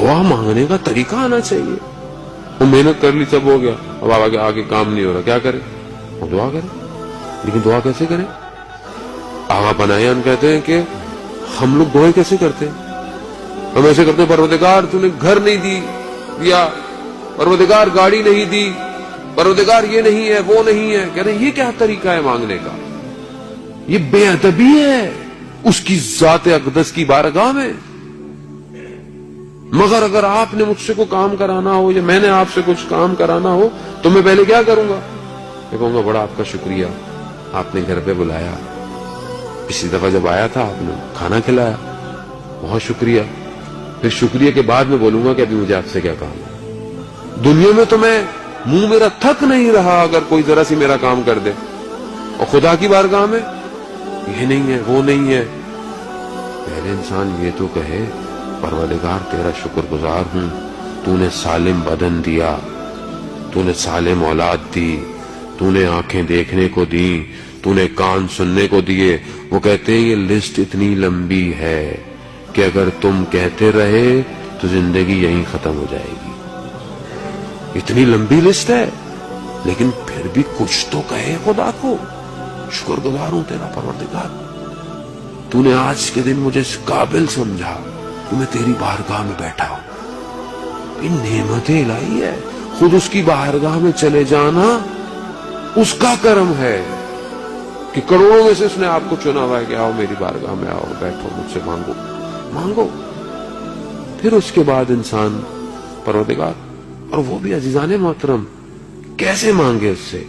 دعا مانگنے کا طریقہ آنا چاہیے. وہ محنت کر لی, سب ہو گیا, اب آگے کام نہیں ہو رہا, کیا کرے؟ وہ دعا کرے. لیکن دعا کیسے کریں؟ آغا بنائیان کہتے ہیں کہ ہم لوگ دعائیں کیسے کرتے ہیں؟ ہم ایسے کرتے ہیں, پروردگار تو نے گھر نہیں دیا, پروردگار گاڑی نہیں دی, پروردگار یہ نہیں ہے وہ نہیں ہے. کہہ رہے ہیں یہ کیا طریقہ ہے مانگنے کا؟ یہ بے ادبی ہے اس کی ذات اقدس کی بارگاہ میں. مگر اگر آپ نے مجھ سے کوئی کام کرانا ہو یا میں نے آپ سے کچھ کام کرانا ہو تو میں پہلے کیا کروں گا؟ میں کہوں گا بڑا آپ کا شکریہ, آپ نے گھر پہ بلایا, پچھلی دفعہ جب آیا تھا آپ نے کھانا کھلایا, بہت شکریہ. پھر شکریہ کے بعد میں بولوں گا کہ ابھی مجھے آپ سے کیا کام ہے. دنیا میں تو میں منہ میرا تھک نہیں رہا اگر کوئی ذرا سی میرا کام کر دے, اور خدا کی بارگاہ میں یہ نہیں ہے وہ نہیں ہے. پہلے انسان یہ تو کہے پروردگار تیرا شکر گزار ہوں, تو نے سالم بدن دیا, تو نے سالم اولاد دی, تو نے آنکھیں دیکھنے کو دی, تو نے کان سننے کو دیے. وہ کہتے ہیں یہ لسٹ اتنی لمبی ہے کہ اگر تم کہتے رہے تو زندگی یہیں ختم ہو جائے گی. اتنی لمبی لسٹ ہے, لیکن پھر بھی کچھ تو کہے خدا کو, شکر گزار ہوں تیرا پروردگار, تو نے آج کے دن مجھے اس قابل سمجھا کہ میں تیری بارگاہ میں بیٹھا ہوں. یہ نعمت الہی ہے. خود اس کی بارگاہ میں چلے جانا اس کا کرم ہے کہ کروڑوں میں سے اس نے آپ کو چنا ہوا ہے کہ آؤ میری بارگاہ میں, آؤ بیٹھو مجھ سے مانگو. پھر اس کے بعد انسان پروردگار, اور وہ بھی عزیزان محترم کیسے مانگے اس سے؟